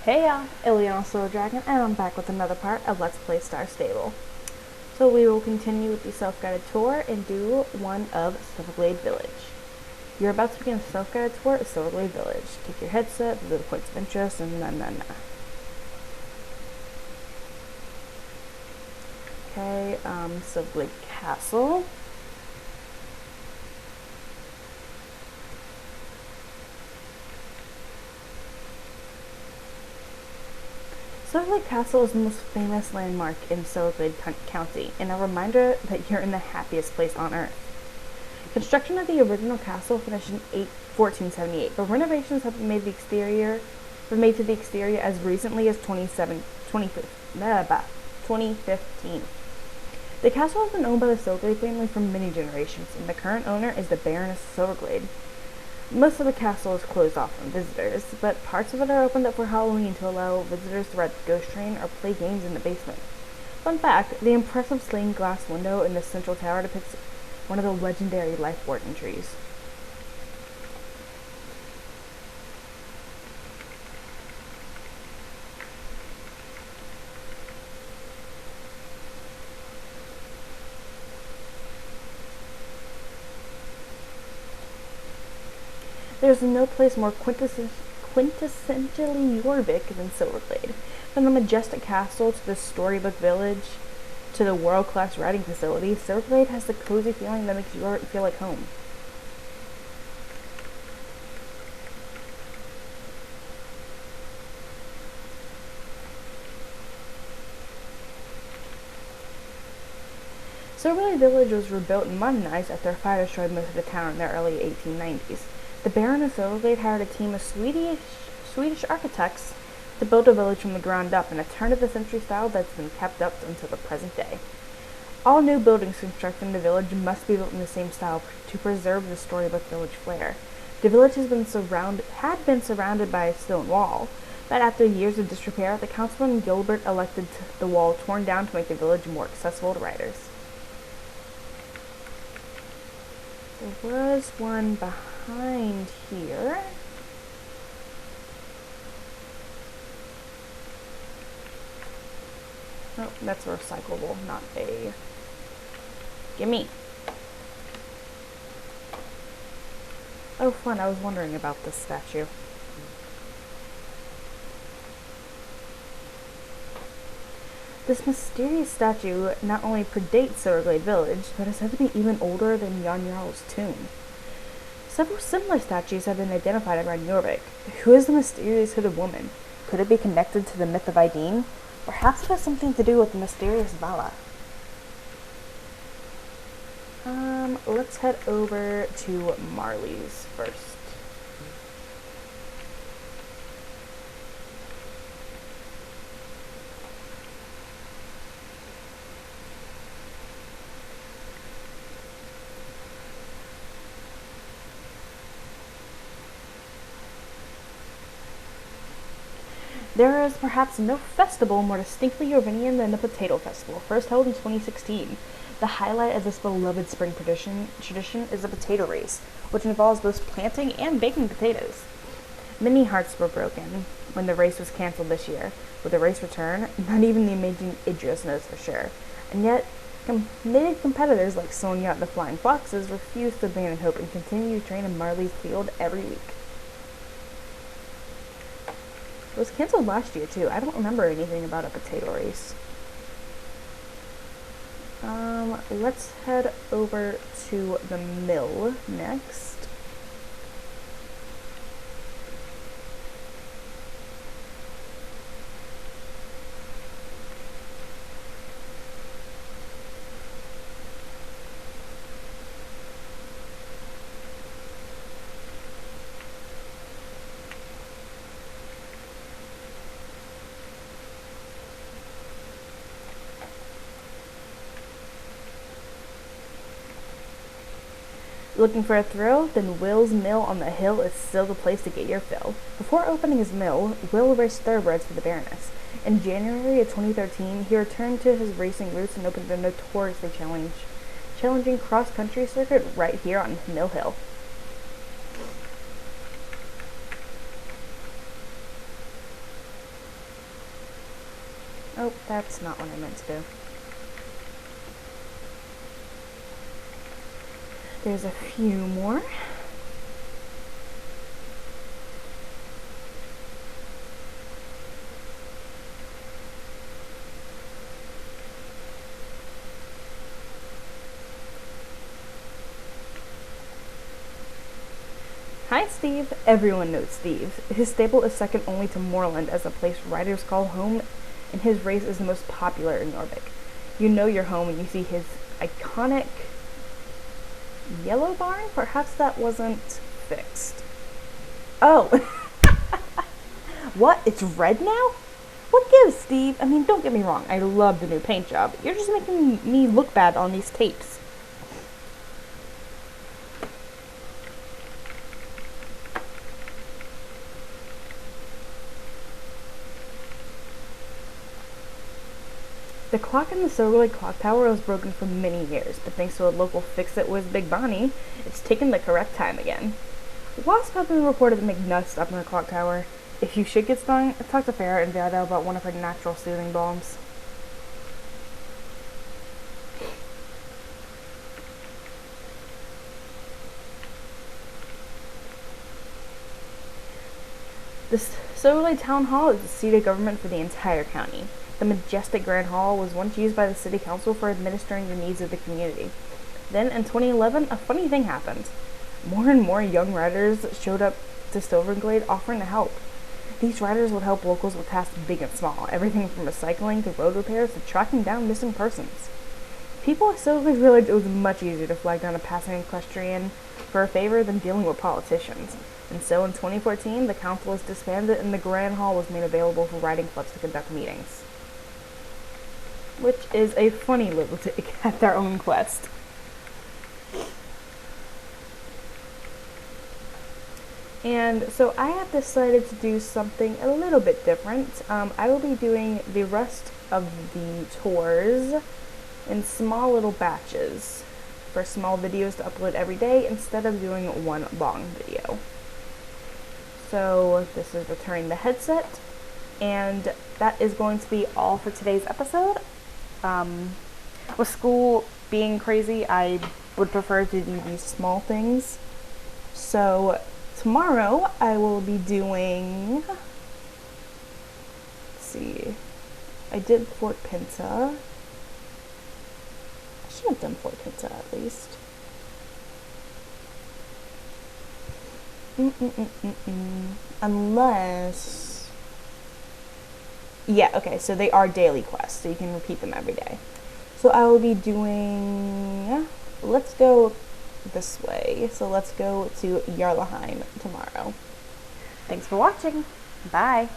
Hey y'all, Ileana Soul Dragon, and I'm back with another part of Let's Play Star Stable. So we will continue with the self-guided tour and do one of Silverglade Village. You're about to begin a self-guided tour of Silverglade Village. Take your headset, visit the points of interest, and na. Okay, Silverglade Castle. Silverglade Castle is the most famous landmark in Silverglade County, and a reminder that you're in the happiest place on Earth. Construction of the original castle finished in 1478, but renovations have been made to the exterior as recently as 2015. The castle has been owned by the Silverglade family for many generations, and the current owner is the Baroness Silverglade. Most of the castle is closed off from visitors, but parts of it are opened up for Halloween to allow visitors to ride the ghost train or play games in the basement. Fun fact, the impressive stained glass window in the central tower depicts one of the legendary life warden trees. There's no place more quintessentially Jorvik than Silverglade. From the majestic castle to the storybook village to the world-class riding facility, Silverglade has the cozy feeling that makes you feel like home. Silverglade Village was rebuilt and modernized after a fire destroyed most of the town in the early 1890s. The Baron of Silverglade hired a team of Swedish architects to build a village from the ground up in a turn-of-the-century style that's been kept up until the present day. All new buildings constructed in the village must be built in the same style to preserve the storybook village flair. The village had been surrounded by a stone wall, but after years of disrepair, the councilman Gilbert elected the wall torn down to make the village more accessible to riders. There was one behind here. Oh, that's a recyclable, not a... Gimme! Oh, fun, I was wondering about this statue. This mysterious statue not only predates Silverglade Village, but is said to be even older than Jan Jarl's tomb. Several similar statues have been identified around Jorvik. Who is the mysterious hooded woman? Could it be connected to the myth of Ideen? Perhaps it has something to do with the mysterious Vala. Let's head over to Marley's first. There is perhaps no festival more distinctly Jorvinian than the Potato Festival, first held in 2016. The highlight of this beloved spring tradition is the potato race, which involves both planting and baking potatoes. Many hearts were broken when the race was cancelled this year. With the race return, not even the amazing Idris knows for sure. And yet, committed competitors like Sonia at the Flying Foxes refuse to abandon hope and continue to train in Marley's field every week. It was cancelled last year, too. I don't remember anything about a potato race. Let's head over to the mill next. Looking for a thrill? Then Will's Mill on the hill is still the place to get your fill. Before opening his mill, Will raced thoroughbreds for the Baroness. In January of 2013, he returned to his racing roots and opened a notoriously challenging cross-country circuit right here on Mill Hill. Oh, that's not what I meant to do. There's a few more. Hi, Steve. Everyone knows Steve. His stable is second only to Moreland as a place riders call home, and his race is the most popular in Norfolk. You know you're home when you see his iconic yellow barn. Perhaps that wasn't fixed. Oh. What? It's red now? What gives, Steve? I mean, don't get me wrong. I love the new paint job. You're just making me look bad on these tapes. The clock in the Silverglade clock tower was broken for many years, but thanks to a local fix-it whiz Big Bonnie, it's taken the correct time again. Wasps have been reported to make nuts up in the clock tower. If you should get stung, talk to Farrah and Vada about one of her natural soothing balms. The Silverglade Town Hall is the seat of government for the entire county. The majestic Grand Hall was once used by the City Council for administering the needs of the community. Then, in 2011, a funny thing happened. More and more young riders showed up to Silverglade offering to help. These riders would help locals with tasks big and small, everything from recycling to road repairs to tracking down missing persons. People at Silverglade realized it was much easier to flag down a passing equestrian for a favor than dealing with politicians. And so in 2014, the council was disbanded and the Grand Hall was made available for riding clubs to conduct meetings. Which is a funny little take at their own quest. And so I have decided to do something a little bit different. I will be doing the rest of the tours in small little batches for small videos to upload every day instead of doing one long video. So this is returning the headset, and that is going to be all for today's episode. With school being crazy, I would prefer to do these small things. So tomorrow I will be doing, let's see, I did Fort Pinta. I should have done Fort Pinta at least. Unless, yeah, okay, so they are daily quests, so you can repeat them every day. So I will be doing, let's go this way. So let's go to Yarlaheim tomorrow. Thanks for watching. Bye.